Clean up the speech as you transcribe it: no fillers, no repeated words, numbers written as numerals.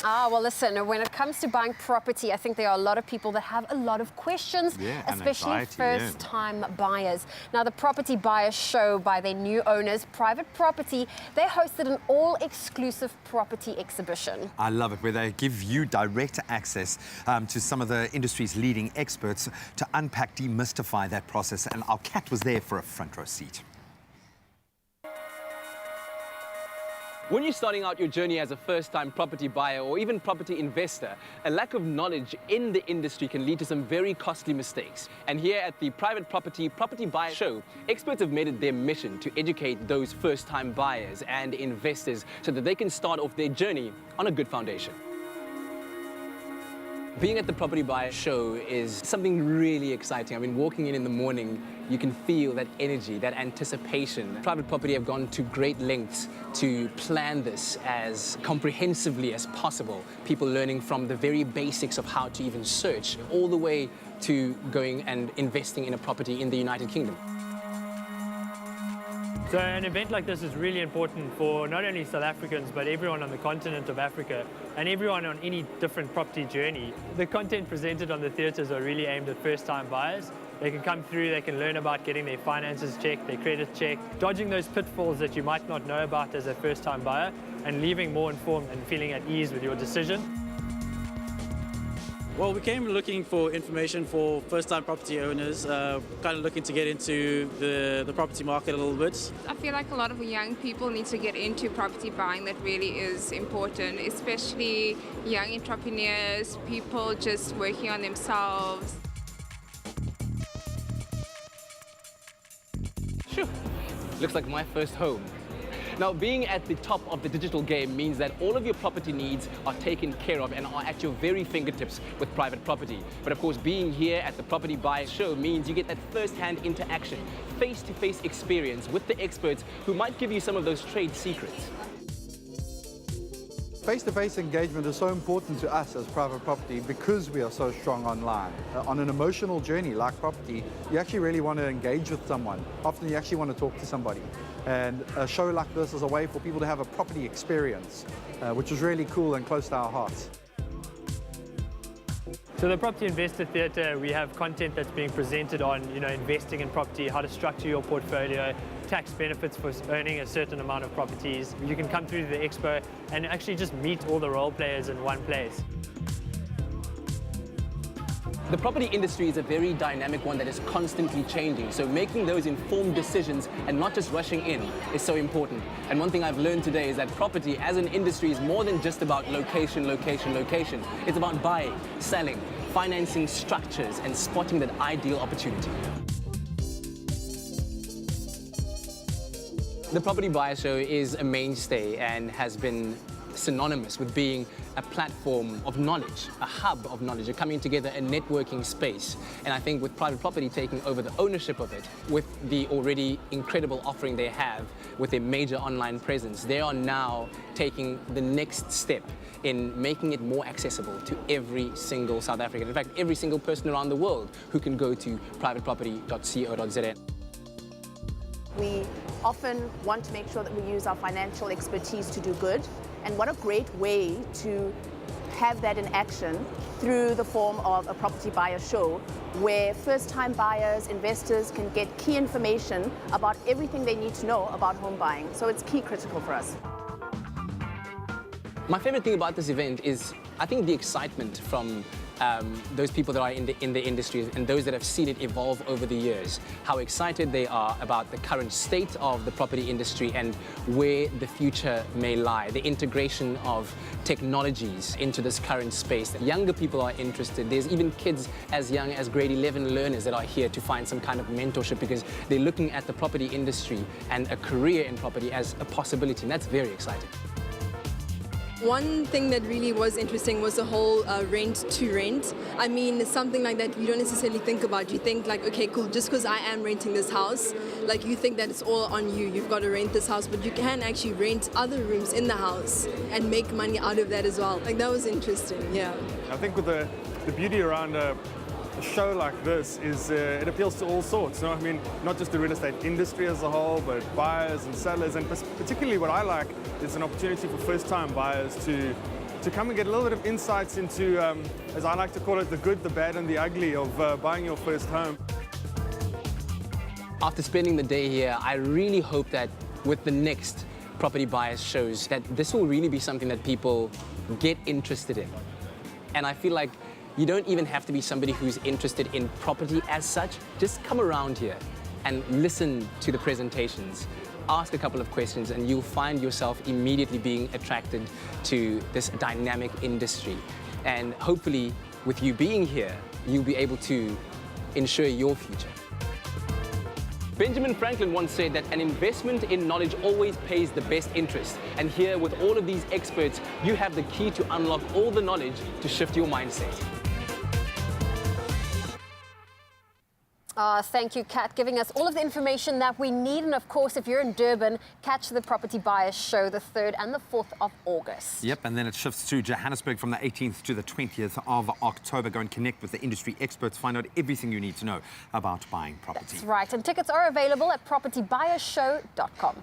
Well, listen, when it comes to buying property, I think there are a lot of people that have a lot of questions, especially first-time buyers. Now, the Property Buyer Show by their new owners, Private Property, they hosted an all-exclusive property exhibition. I love it, where they give you direct access to some of the industry's leading experts to unpack, demystify that process. And our cat was there for a front row seat. When you're starting out your journey as a first-time property buyer or even property investor, a lack of knowledge in the industry can lead to some very costly mistakes. And here at the Private Property Buyer Show, experts have made it their mission to educate those first-time buyers and investors so that they can start off their journey on a good foundation. Being at the Property Buyer Show is something really exciting. I mean, walking in the morning, you can feel that energy, that anticipation. Private Property have gone to great lengths to plan this as comprehensively as possible. People learning from the very basics of how to even search, all the way to going and investing in a property in the United Kingdom. So an event like this is really important for not only South Africans, but everyone on the continent of Africa and everyone on any different property journey. The content presented on the theatres are really aimed at first-time buyers. They can come through, they can learn about getting their finances checked, their credit checked, dodging those pitfalls that you might not know about as a first-time buyer, and leaving more informed and feeling at ease with your decision. Well, we came looking for information for first-time property owners, kind of looking to get into the property market a little bit. I feel like a lot of young people need to get into property buying. That really is important, especially young entrepreneurs, people just working on themselves. Phew. Looks like my first home. Now, being at the top of the digital game means that all of your property needs are taken care of and are at your very fingertips with Private Property. But of course, being here at the Property Buyer Show means you get that first-hand interaction, face-to-face experience with the experts who might give you some of those trade secrets. Face-to-face engagement is so important to us as Private Property because we are so strong online. On an emotional journey like property, you actually really want to engage with someone. Often you actually want to talk to somebody. And a show like this is a way for people to have a property experience, which is really cool and close to our hearts. So the Property Investor Theatre, we have content that's being presented on, investing in property, how to structure your portfolio, tax benefits for owning a certain amount of properties. You can come through to the expo and actually just meet all the role players in one place. The property industry is a very dynamic one that is constantly changing, so making those informed decisions and not just rushing in is so important. And one thing I've learned today is that property as an industry is more than just about location, location, location. It's about buying, selling, financing structures, and spotting that ideal opportunity. The Property Buyer Show is a mainstay and has been synonymous with being a platform of knowledge, a hub of knowledge, a coming together, a networking space. And I think with Private Property taking over the ownership of it, with the already incredible offering they have, with their major online presence, they are now taking the next step in making it more accessible to every single South African. In fact, every single person around the world who can go to privateproperty.co.za. We often want to make sure that we use our financial expertise to do good. And what a great way to have that in action through the form of a Property Buyer Show, where first-time buyers, investors can get key information about everything they need to know about home buying. So it's key critical for us. My favorite thing about this event is, I think, the excitement from those people that are in the industry and those that have seen it evolve over the years. How excited they are about the current state of the property industry and where the future may lie. The integration of technologies into this current space. Younger people are interested. There's even kids as young as grade 11 learners that are here to find some kind of mentorship because they're looking at the property industry and a career in property as a possibility, and that's very exciting. One thing that really was interesting was the whole rent to rent. I mean, something like that you don't necessarily think about. You think like, okay, cool, just because I am renting this house, like you think that it's all on you. You've got to rent this house, but you can actually rent other rooms in the house and make money out of that as well. Like that was interesting, yeah. I think with the beauty around a show like this is it appeals to all sorts. You know what I mean? Not just the real estate industry as a whole, but buyers and sellers, and particularly what I like is an opportunity for first-time buyers to to come and get a little bit of insights into, as I like to call it, the good, the bad and the ugly of buying your first home. After spending the day here, I really hope that with the next Property Buyers shows that this will really be something that people get interested in. And I feel like you don't even have to be somebody who's interested in property as such. Just come around here and listen to the presentations. Ask a couple of questions and you'll find yourself immediately being attracted to this dynamic industry. And hopefully, with you being here, you'll be able to ensure your future. Benjamin Franklin once said that an investment in knowledge always pays the best interest. And here, with all of these experts, you have the key to unlock all the knowledge to shift your mindset. Thank you, Kat, giving us all of the information that we need. And of course, if you're in Durban, catch the Property Buyers Show the 3rd and the 4th of August. Yep, and then it shifts to Johannesburg from the 18th to the 20th of October. Go and connect with the industry experts, find out everything you need to know about buying property. That's right, and tickets are available at propertybuyersshow.com.